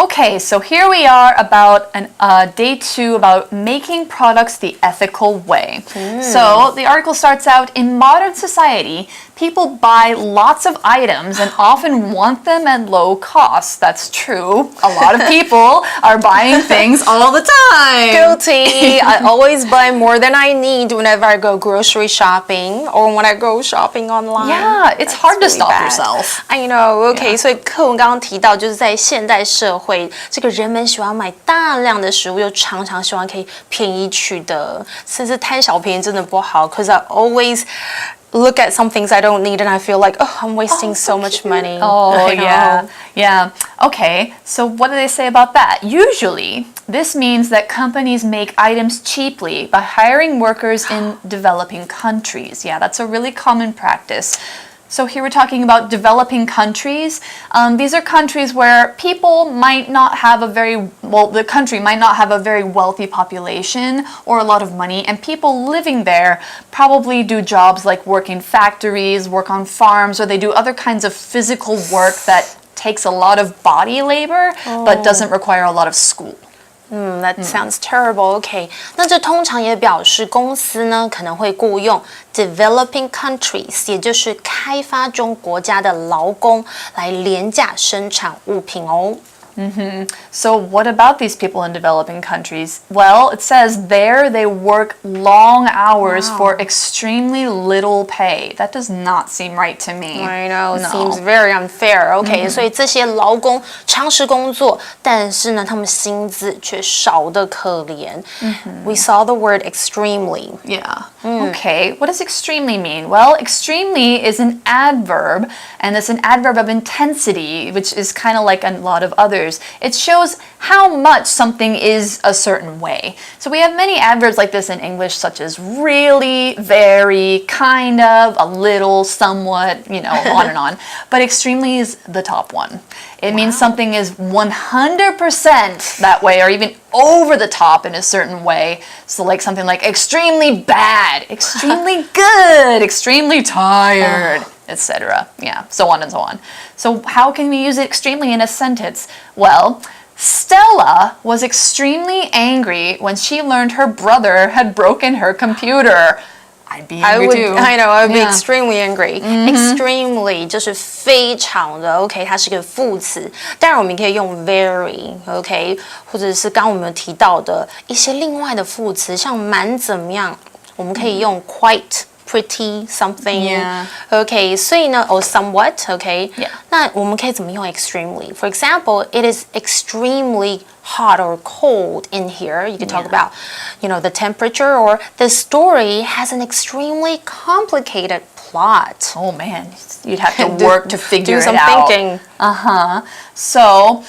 Okay, so here we are about day 2 about making products the ethical way. So the article starts out, in modern society, people buy lots of items and often want them at low cost. That's true. A lot of people are buying things all the time. Guilty. I always buy more than I need whenever I go grocery shopping or when I go shopping online. Yeah, it's hard to really stop bad. yourself. I know. Okay, 所以课文刚刚提到，就是在现代社会，这个人们喜欢买大量的食物，又常常希望可以便宜取得，甚至贪小便宜真的不好。Because I always look at some things I don't need and I feel like, oh, I'm wasting so much money. Oh, yeah. Okay, so what do they say about that? Usually, this means that companies make items cheaply by hiring workers in developing countries. Yeah, that's a really common practice. So here we're talking about developing countries. These are countries where people might not have the country might not have a very wealthy population or a lot of money, and people living there probably do jobs like work in factories, work on farms, or they do other kinds of physical work that takes a lot of body labor but doesn't require a lot of school. That sounds terrible. Okay, 那这通常也表示公司呢可能会雇用 developing countries， 也就是开发中国家的劳工来廉价生产物品哦。So what about these people in developing countries? Well, it says there they work long hours for extremely little pay. That does not seem right to me. I know, it seems very unfair. Okay, 所以这些劳工长时工作，但是呢，他们薪资却少得可怜。We saw the word extremely. Yeah. Okay, what does extremely mean? Well, extremely is an adverb, and it's an adverb of intensity, which is kind of like a lot of others. It shows how much something is a certain way. So we have many adverbs like this in English, such as really, very, kind of, a little, somewhat, on and on. But extremely is the top one. It means something is 100% that way, or even over the top in a certain way. So like something like extremely bad, extremely good, extremely tired, etc. Yeah, so on and so on. So how can we use it extremely in a sentence? Well, Stella was extremely angry when she learned her brother had broken her computer. I'd be angry too. I know, I would be extremely angry. Extremely 就是非常的 ，OK， 它是个副词。当然，我们可以用 very，OK， 或者是刚刚我们有提到的一些另外的副词，像蛮怎么样，我们可以用 quite。Pretty something, okay. 所以呢 or somewhat, okay. 那我们可以怎么用 extremely? For example, it is extremely hot or cold in here. You can talk about, the temperature, or the story has an extremely complicated plot. Oh man, you'd have to work to figure it out. Do some thinking. So,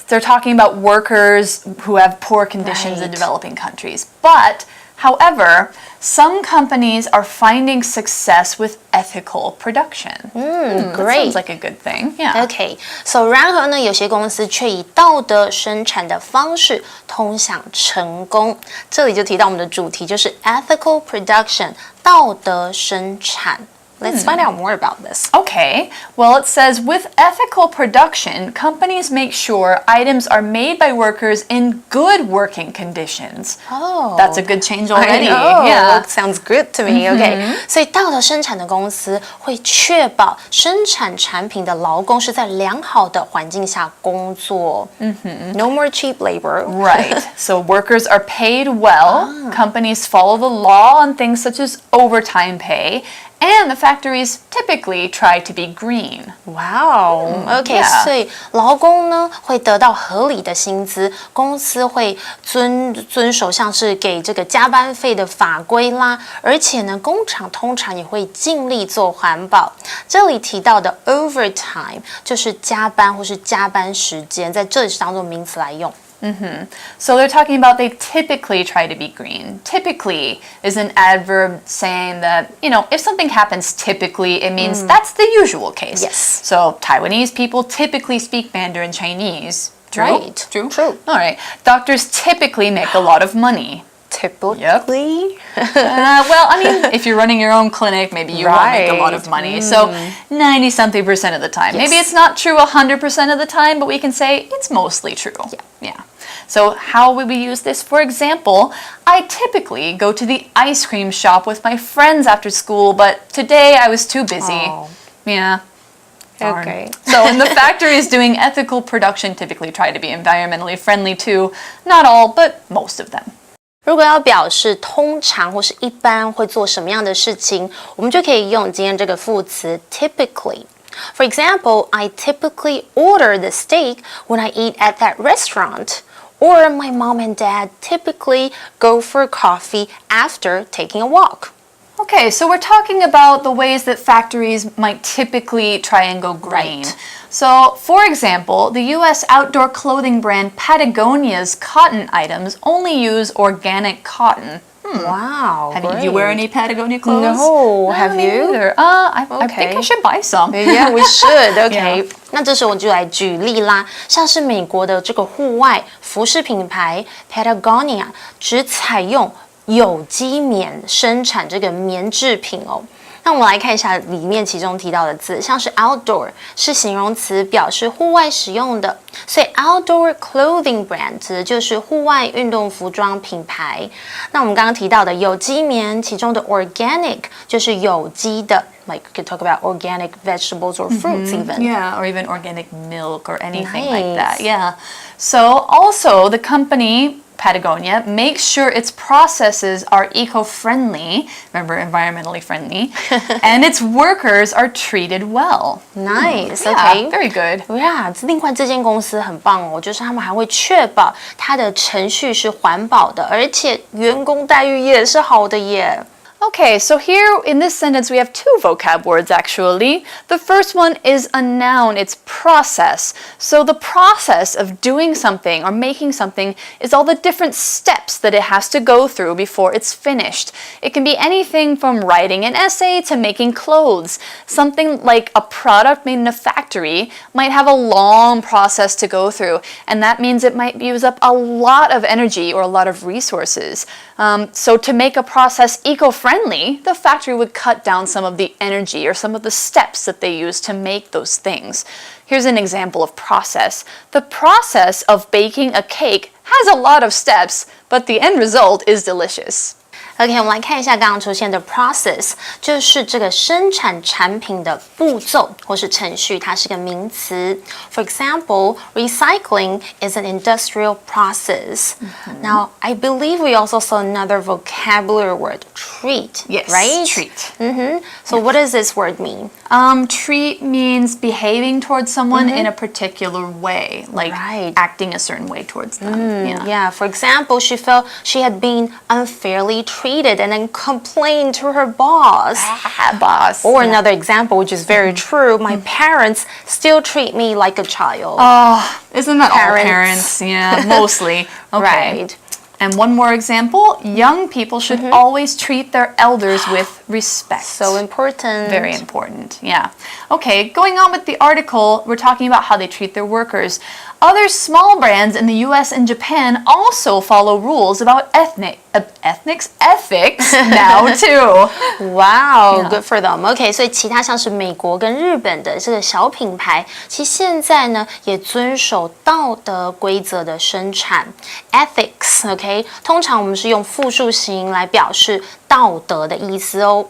they're talking about workers who have poor conditions in developing countries, but however, some companies are finding success with ethical production. Great. That sounds like a good thing. Yeah. Okay. So 然而呢，有些公司却以道德生产的方式通向成功。这里就提到我们的主题就是 ethical production， 道德生产。Let's find out more about this. Okay. Well, it says with ethical production, companies make sure items are made by workers in good working conditions. Oh. That's a good change already. I know. Yeah. That sounds good to me. Okay. 所以道德生产的公司会确保生产产品的劳工是在良好的环境下工作。No more cheap labor. Right. So workers are paid well. Companies follow the law on things such as overtime pay. And the factories typically try to be green. Wow. Okay. 所以劳工呢会得到合理的薪资，公司会遵守像是给这个加班费的法规啦，而且呢，工厂通常也会尽力做环保。这里提到的 overtime 就是加班或是加班时间，在这里是当作名词来用。So they're talking about they typically try to be green. Typically is an adverb saying that, if something happens typically, it means that's the usual case. Yes. So Taiwanese people typically speak Mandarin Chinese. True? Right. True. All right. Doctors typically make a lot of money. Typically? Well, I mean, if you're running your own clinic, maybe you won't make a lot of money. So 90-something% of the time. Yes. Maybe it's not true 100% of the time, but we can say it's mostly true. Yeah. So how would we use this? For example, I typically go to the ice cream shop with my friends after school, but today I was too busy. Oh. Yeah. Darn. Okay. So in the factories doing ethical production typically try to be environmentally friendly too. Not all, but most of them. 如果要表示通常或是一般会做什么样的事情，我们就可以用今天这个副词 typically. For example, I typically order the steak when I eat at that restaurant. Or my mom and dad typically go for coffee after taking a walk. Okay, so we're talking about the ways that factories might typically try and go green. Right. So, for example, the US outdoor clothing brand Patagonia's cotton items only use organic cotton. Wow, Did you wear any Patagonia clothes? No, have me you? neither. I think I should buy some. Yeah, we should. Okay. Yeah. 那这时候我就来举例啦，像是美国的这个户外服饰品牌 Patagonia 只采用有机棉生产这个棉制品哦。那我们来看一下里面其中提到的字，像是 outdoor 是形容词，表示户外使用的，所以 outdoor clothing brand 指的就是户外运动服装品牌。那我们刚刚提到的有机棉，其中的 organic 就是有机的。Like we could talk about organic vegetables or fruits even. Yeah, or even organic milk or anything like that. Yeah. So also the company Patagonia makes sure its processes are eco-friendly, remember environmentally friendly, and its workers are treated well. Nice, Yeah, okay. very good. Yeah, 另外这间公司很棒哦，就是他们还会确保它的程序是环保的，而且员工待遇也是好的耶。Okay, so here in this sentence we have two vocab words actually. The first one is a noun, it's process. So the process of doing something or making something is all the different steps that it has to go through before it's finished. It can be anything from writing an essay to making clothes. Something like a product made in a factory might have a long process to go through, and that means it might use up a lot of energy or a lot of resources. So to make a process eco-friendly, the factory would cut down some of the energy or some of the steps that they use to make those things. Here's an example of process. The process of baking a cake has a lot of steps, but the end result is delicious. OK， 我们来看一下刚刚出现的 process， 就是这个生产产品的步骤或是程序，它是个名词。For example, recycling is an industrial process. Now, I believe we also saw another vocabulary word, treat. Yes, right? treat. So what does this word mean? Treat means behaving towards someone in a particular way, like acting a certain way towards them. Yeah, for example, she felt she had been unfairly treated and then complained to her boss. Boss. Or another example, which is very true, my parents still treat me like a child. Oh, isn't that all parents? Yeah, mostly. Okay. Right. And one more example, young people should always treat their elders with respect. So important. Very important, yeah. Okay, going on with the article, we're talking about how they treat their workers. Other small brands in the US and Japan also follow rules about ethics now too. Wow, good for them. OK， 所以其他像是美国跟日本的这个小品牌，其实现在呢也遵守道德规则的生产 ethics。OK， 通常我们是用复数形来表示道德的意思哦。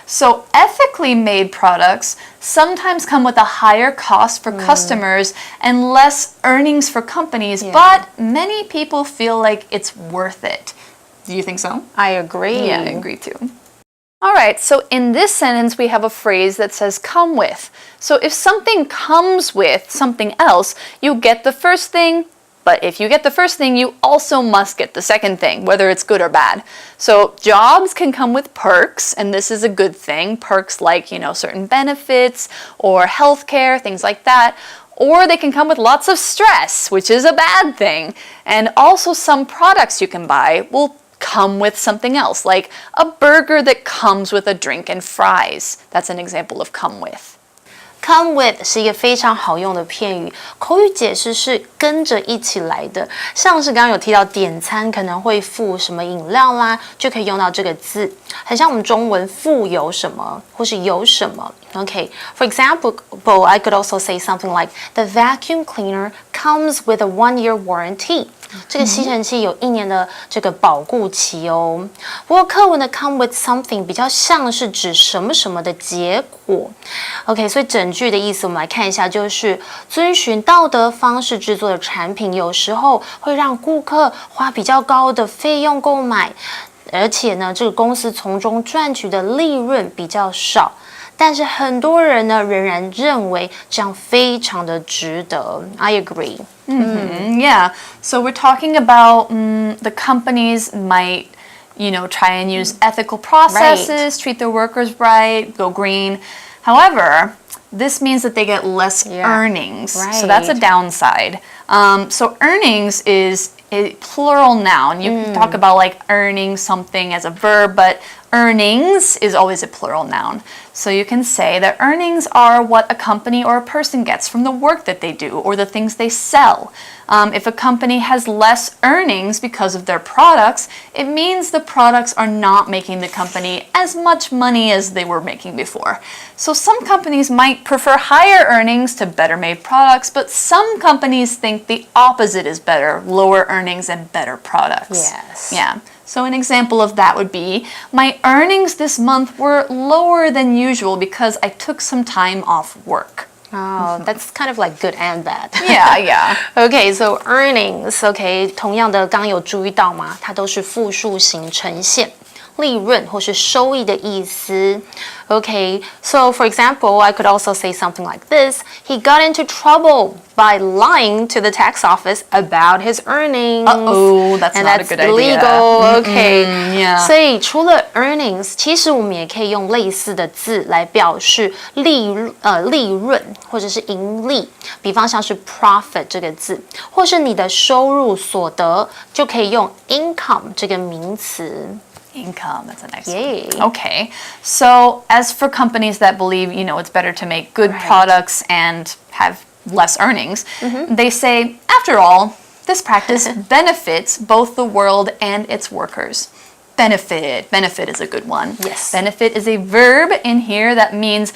So ethically made products sometimes come with a higher cost for customers and less earnings for companies, but many people feel like it's worth it. Do you think so? I agree. Yeah, I agree too. All right, so in this sentence we have a phrase that says come with. So if something comes with something else, you get the first thing. But if you get the first thing, you also must get the second thing, whether it's good or bad. So jobs can come with perks, and this is a good thing. Perks like, certain benefits or healthcare, things like that. Or they can come with lots of stress, which is a bad thing. And also some products you can buy will come with something else, like a burger that comes with a drink and fries. That's an example of come with. Come with 是一个非常好用的片语，口语解释是跟着一起来的，像是刚刚有提到点餐可能会附什么饮料啦，就可以用到这个字，很像我们中文附有什么或是有什么。Okay, for example, I could also say something like the vacuum cleaner comes with a 1-year warranty. 这个吸尘器有1年的这个保固期哦。不过课文的 come with something 比较像是指什么什么的结果。OK， 所以整句的意思我们来看一下，就是遵循道德方式制作的产品，有时候会让顾客花比较高的费用购买，而且呢，这个公司从中赚取的利润比较少。但是很多人呢，仍然认为这样非常的值得。I agree. Yeah. So we're talking about the companies might, try and use ethical processes, treat their workers right, go green. However, this means that they get less earnings. Right. So that's a downside. So earnings is a plural noun. You can talk about like earning something as a verb, but earnings is always a plural noun. So you can say that earnings are what a company or a person gets from the work that they do or the things they sell. If a company has less earnings because of their products, it means the products are not making the company as much money as they were making before. So some companies might prefer higher earnings to better made products, but some companies think the opposite is better, lower earnings and better products. Yes. Yeah. So an example of that would be, my earnings this month were lower than usual because I took some time off work. Oh, that's kind of like good and bad. Yeah. Okay, so earnings. Okay, 同样的，刚刚有注意到吗？它都是复数形呈现。利润或是收益的意思。Okay, so for example, I could also say something like this. He got into trouble by lying to the tax office about his earnings. Uh-oh, that's not a good idea. Illegal. Okay, yeah. 所以除了 earnings, 其实我们也可以用类似的字来表示利润或者是盈利。比方像是 profit 这个字，或是你的收入所得，就可以用 income 这个名词。Income, that's a nice Yay. one. Okay, so as for companies that believe, it's better to make good products and have less earnings, they say, after all, this practice benefits both the world and its workers. Benefit is a good one. Yes. Benefit is a verb in here that means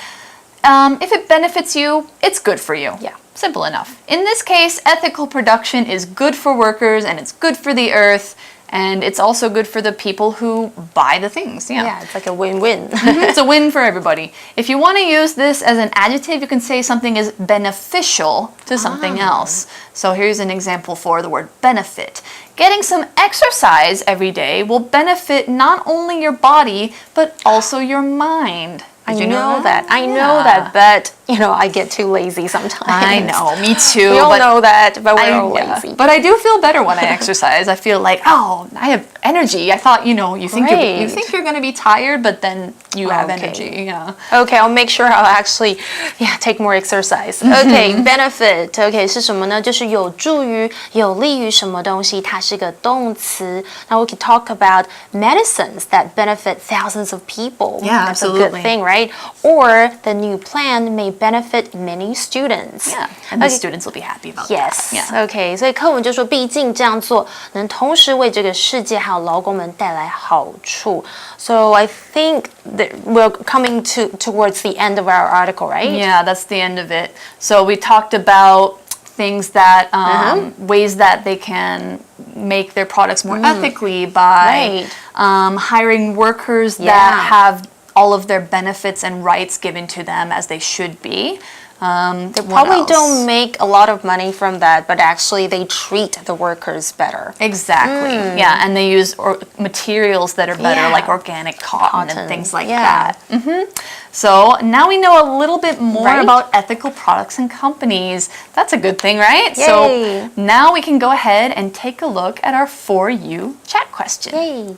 if it benefits you, it's good for you. Yeah. Simple enough. In this case, ethical production is good for workers and it's good for the earth. And it's also good for the people who buy the things. Yeah, it's like a win-win. It's a win for everybody. If you want to use this as an adjective, you can say something is beneficial to something else. So here's an example for the word benefit. Getting some exercise every day will benefit not only your body, but also your mind. I know that. I know that, but I get too lazy sometimes. I know, me too. We all know that, but we're all Yeah. lazy. But I do feel better when I exercise. I feel like, I have energy. I thought, you think you're going to be tired, but then you have energy. Yeah. Okay, I'll make sure I'll actually, take more exercise. Okay, benefit. Okay, 是什么呢？就是有助于、有利于什么东西，它是个动词。Now we can talk about medicines that benefit thousands of people. Yeah, That's absolutely. a good thing, right? Or the new plan may benefit many students. Yeah, and the students will be happy about Yes. that. Yeah. Okay. 所以课文就说，毕竟这样做能同时为这个世界还有劳工们带来好处。So I think that we're coming towards the end of our article, right? Yeah, that's the end of it. So we talked about things that ways that they can make their products more ethically by hiring workers that have all of their benefits and rights given to them as they should be. They probably don't make a lot of money from that, but actually they treat the workers better. Exactly. Yeah, and they use materials that are better, like organic cotton and things like that. So now we know a little bit more about ethical products and companies. That's a good thing, right? Yay. So now we can go ahead and take a look at our For You chat question. Yay.